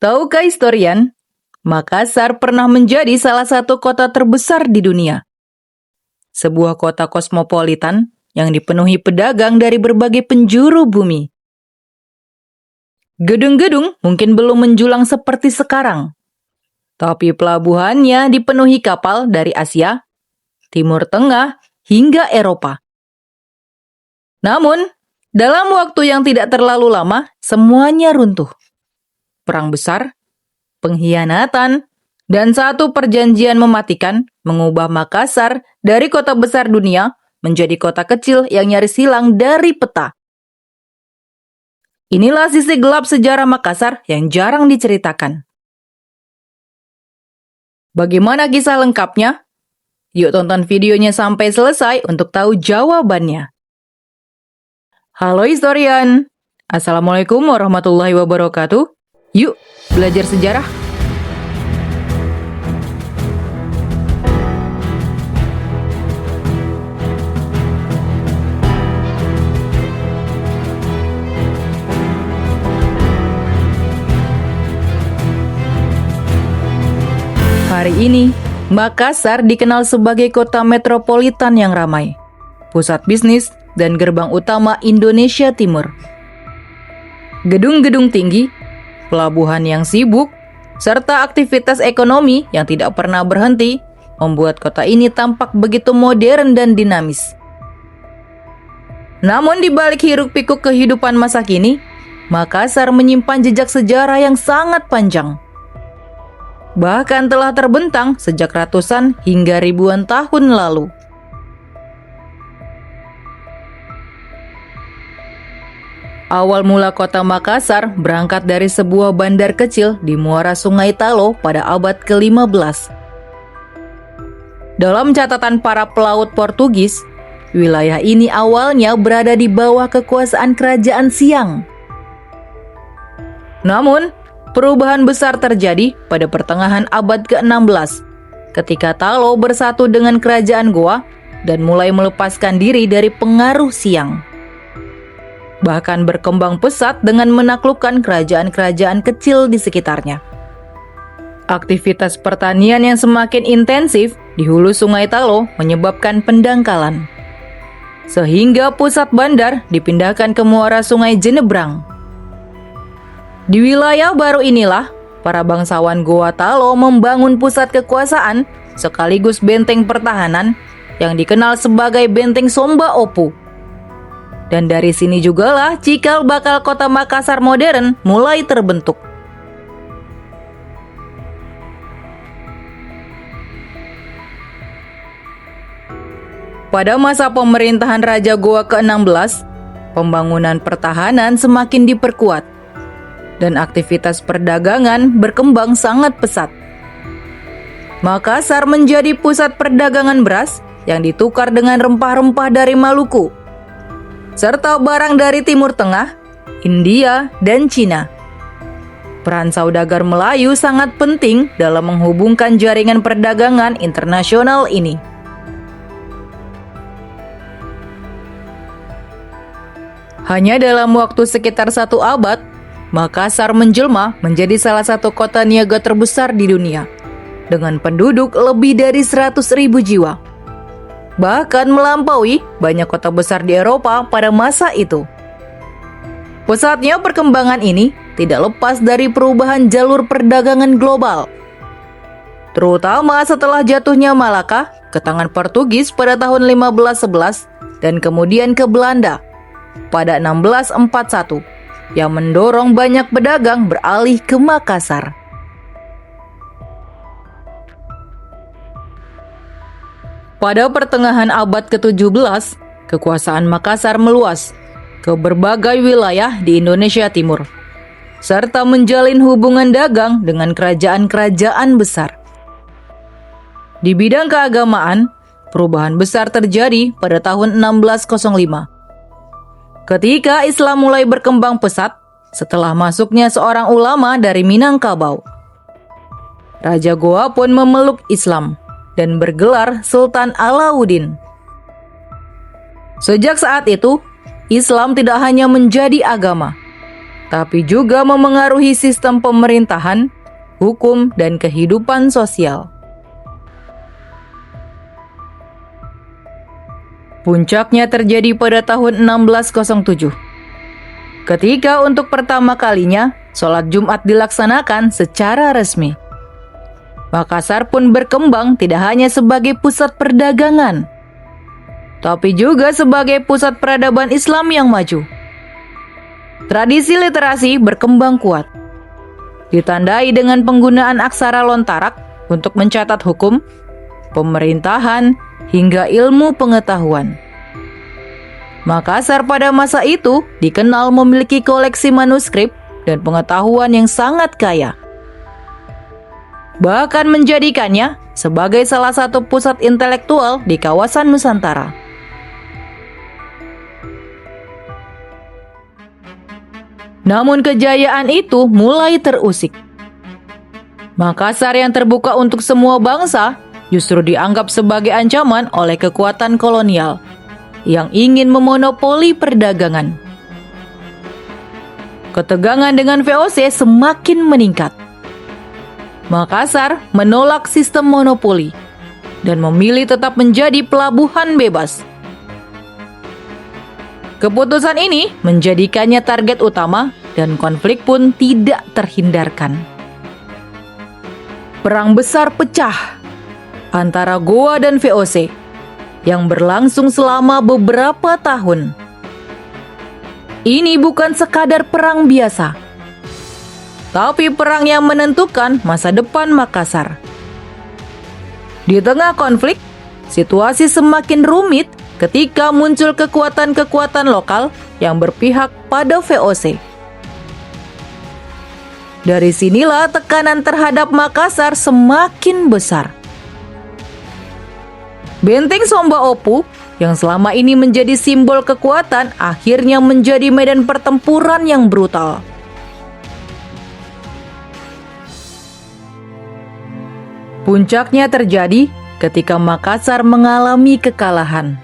Tahukah historian, Makassar pernah menjadi salah satu kota terbesar di dunia. Sebuah kota kosmopolitan yang dipenuhi pedagang dari berbagai penjuru bumi. Gedung-gedung mungkin belum menjulang seperti sekarang, tapi pelabuhannya dipenuhi kapal dari Asia, Timur Tengah, hingga Eropa. Namun, dalam waktu yang tidak terlalu lama, semuanya runtuh. Perang besar, pengkhianatan, dan satu perjanjian mematikan mengubah Makassar dari kota besar dunia menjadi kota kecil yang nyaris hilang dari peta. Inilah sisi gelap sejarah Makassar yang jarang diceritakan. Bagaimana kisah lengkapnya? Yuk tonton videonya sampai selesai untuk tahu jawabannya. Halo historian, Assalamualaikum warahmatullahi wabarakatuh. Yuk belajar sejarah. Hari ini, Makassar dikenal sebagai kota metropolitan yang ramai, pusat bisnis, dan gerbang utama Indonesia Timur. Gedung-gedung tinggi, pelabuhan yang sibuk, serta aktivitas ekonomi yang tidak pernah berhenti membuat kota ini tampak begitu modern dan dinamis. Namun di balik hiruk-pikuk kehidupan masa kini, Makassar menyimpan jejak sejarah yang sangat panjang. Bahkan telah terbentang sejak ratusan hingga ribuan tahun lalu. Awal mula kota Makassar berangkat dari sebuah bandar kecil di muara Sungai Talo pada abad ke-15. Dalam catatan para pelaut Portugis, wilayah ini awalnya berada di bawah kekuasaan kerajaan Siang. Namun, perubahan besar terjadi pada pertengahan abad ke-16 ketika Talo bersatu dengan kerajaan Goa dan mulai melepaskan diri dari pengaruh Siang. Bahkan berkembang pesat dengan menaklukkan kerajaan-kerajaan kecil di sekitarnya. Aktivitas pertanian yang semakin intensif di hulu Sungai Talo menyebabkan pendangkalan, sehingga pusat bandar dipindahkan ke muara Sungai Jenebrang. Di wilayah baru inilah, para bangsawan Goa Talo membangun pusat kekuasaan sekaligus benteng pertahanan yang dikenal sebagai Benteng Somba Opu. Dan dari sini jugalah cikal bakal kota Makassar modern mulai terbentuk. Pada masa pemerintahan Raja Goa ke-16, pembangunan pertahanan semakin diperkuat dan aktivitas perdagangan berkembang sangat pesat. Makassar menjadi pusat perdagangan beras yang ditukar dengan rempah-rempah dari Maluku, serta barang dari Timur Tengah, India, dan Cina. Peran saudagar Melayu sangat penting dalam menghubungkan jaringan perdagangan internasional ini. Hanya dalam waktu sekitar 1 abad, Makassar menjelma menjadi salah satu kota niaga terbesar di dunia, dengan penduduk lebih dari 100.000 jiwa. Bahkan melampaui banyak kota besar di Eropa pada masa itu. Pesatnya perkembangan ini tidak lepas dari perubahan jalur perdagangan global, terutama setelah jatuhnya Malaka ke tangan Portugis pada tahun 1511 dan kemudian ke Belanda pada 1641, yang mendorong banyak pedagang beralih ke Makassar. Pada pertengahan abad ke-17, kekuasaan Makassar meluas ke berbagai wilayah di Indonesia Timur, serta menjalin hubungan dagang dengan kerajaan-kerajaan besar. Di bidang keagamaan, perubahan besar terjadi pada tahun 1605. Ketika Islam mulai berkembang pesat setelah masuknya seorang ulama dari Minangkabau. Raja Goa pun memeluk Islam dan bergelar Sultan Alauddin. Sejak saat itu, Islam tidak hanya menjadi agama, tapi juga memengaruhi sistem pemerintahan, hukum, dan kehidupan sosial. Puncaknya terjadi pada tahun 1607. Ketika untuk pertama kalinya, sholat Jumat dilaksanakan secara resmi. Makassar pun berkembang tidak hanya sebagai pusat perdagangan, tapi juga sebagai pusat peradaban Islam yang maju. Tradisi literasi berkembang kuat, ditandai dengan penggunaan aksara lontarak untuk mencatat hukum, pemerintahan, hingga ilmu pengetahuan. Makassar pada masa itu dikenal memiliki koleksi manuskrip dan pengetahuan yang sangat kaya, bahkan menjadikannya sebagai salah satu pusat intelektual di kawasan Nusantara. Namun kejayaan itu mulai terusik. Makassar yang terbuka untuk semua bangsa justru dianggap sebagai ancaman oleh kekuatan kolonial yang ingin memonopoli perdagangan. Ketegangan dengan VOC semakin meningkat. Makassar menolak sistem monopoli dan memilih tetap menjadi pelabuhan bebas. Keputusan ini menjadikannya target utama dan konflik pun tidak terhindarkan. Perang besar pecah antara Goa dan VOC yang berlangsung selama beberapa tahun. Ini bukan sekadar perang biasa, tapi perang yang menentukan masa depan Makassar. Di tengah konflik, situasi semakin rumit ketika muncul kekuatan-kekuatan lokal yang berpihak pada VOC. Dari sinilah tekanan terhadap Makassar semakin besar. Benteng Somba Opu yang selama ini menjadi simbol kekuatan akhirnya menjadi medan pertempuran yang brutal. Puncaknya terjadi ketika Makassar mengalami kekalahan.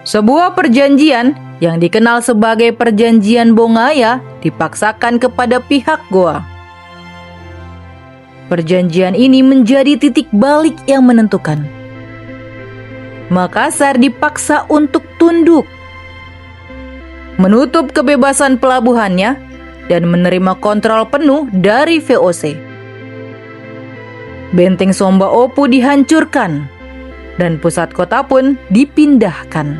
Sebuah perjanjian yang dikenal sebagai Perjanjian Bongaya dipaksakan kepada pihak Goa. Perjanjian ini menjadi titik balik yang menentukan. Makassar dipaksa untuk tunduk, menutup kebebasan pelabuhannya, dan menerima kontrol penuh dari VOC. Benteng Somba Opu dihancurkan, dan pusat kota pun dipindahkan.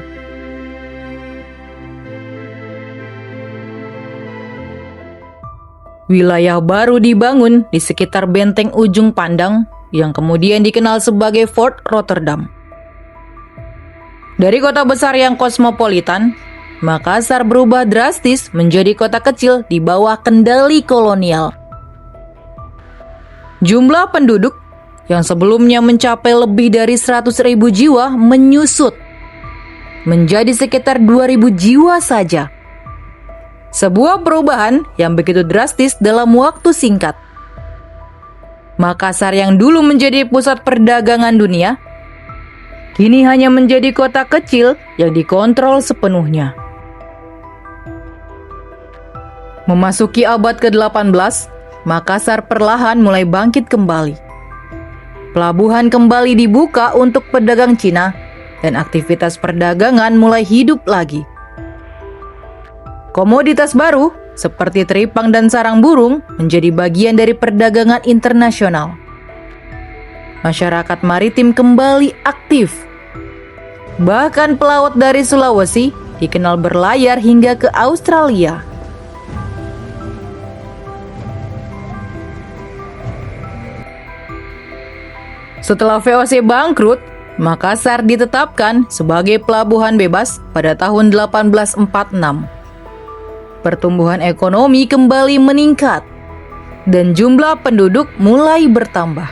Wilayah baru dibangun di sekitar benteng Ujung Pandang yang kemudian dikenal sebagai Fort Rotterdam. Dari kota besar yang kosmopolitan, Makassar berubah drastis menjadi kota kecil di bawah kendali kolonial. Jumlah penduduk yang sebelumnya mencapai lebih dari 100.000 jiwa menyusut menjadi sekitar 2.000 jiwa saja. Sebuah perubahan yang begitu drastis dalam waktu singkat. Makassar yang dulu menjadi pusat perdagangan dunia, kini hanya menjadi kota kecil yang dikontrol sepenuhnya. Memasuki abad ke-18, Makassar perlahan mulai bangkit kembali. Pelabuhan kembali dibuka untuk pedagang Cina dan aktivitas perdagangan mulai hidup lagi. Komoditas baru seperti teripang dan sarang burung menjadi bagian dari perdagangan internasional. Masyarakat maritim kembali aktif. Bahkan pelaut dari Sulawesi dikenal berlayar hingga ke Australia. Setelah VOC bangkrut, Makassar ditetapkan sebagai pelabuhan bebas pada tahun 1846. Pertumbuhan ekonomi kembali meningkat dan jumlah penduduk mulai bertambah.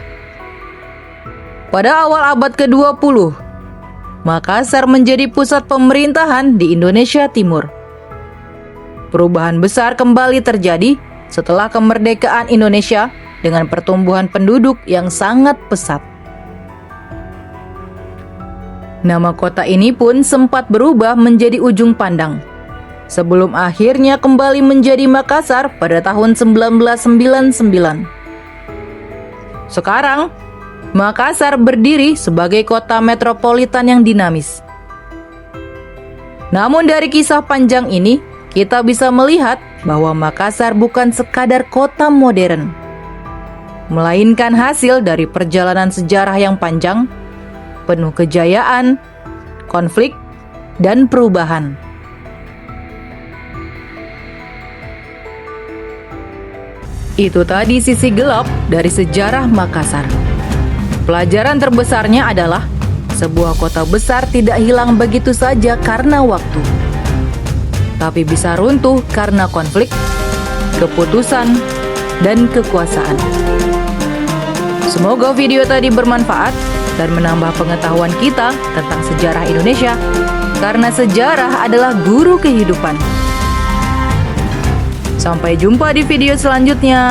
Pada awal abad ke-20, Makassar menjadi pusat pemerintahan di Indonesia Timur. Perubahan besar kembali terjadi setelah kemerdekaan Indonesia dengan pertumbuhan penduduk yang sangat pesat. Nama kota ini pun sempat berubah menjadi Ujung Pandang, sebelum akhirnya kembali menjadi Makassar pada tahun 1999. Sekarang, Makassar berdiri sebagai kota metropolitan yang dinamis. Namun dari kisah panjang ini, kita bisa melihat bahwa Makassar bukan sekadar kota modern, melainkan hasil dari perjalanan sejarah yang panjang, penuh kejayaan, konflik, dan perubahan. Itu tadi sisi gelap dari sejarah Makassar. Pelajaran terbesarnya adalah sebuah kota besar tidak hilang begitu saja karena waktu, tapi bisa runtuh karena konflik, keputusan, dan kekuasaan. Semoga video tadi bermanfaat dan menambah pengetahuan kita tentang sejarah Indonesia, karena sejarah adalah guru kehidupan. Sampai jumpa di video selanjutnya.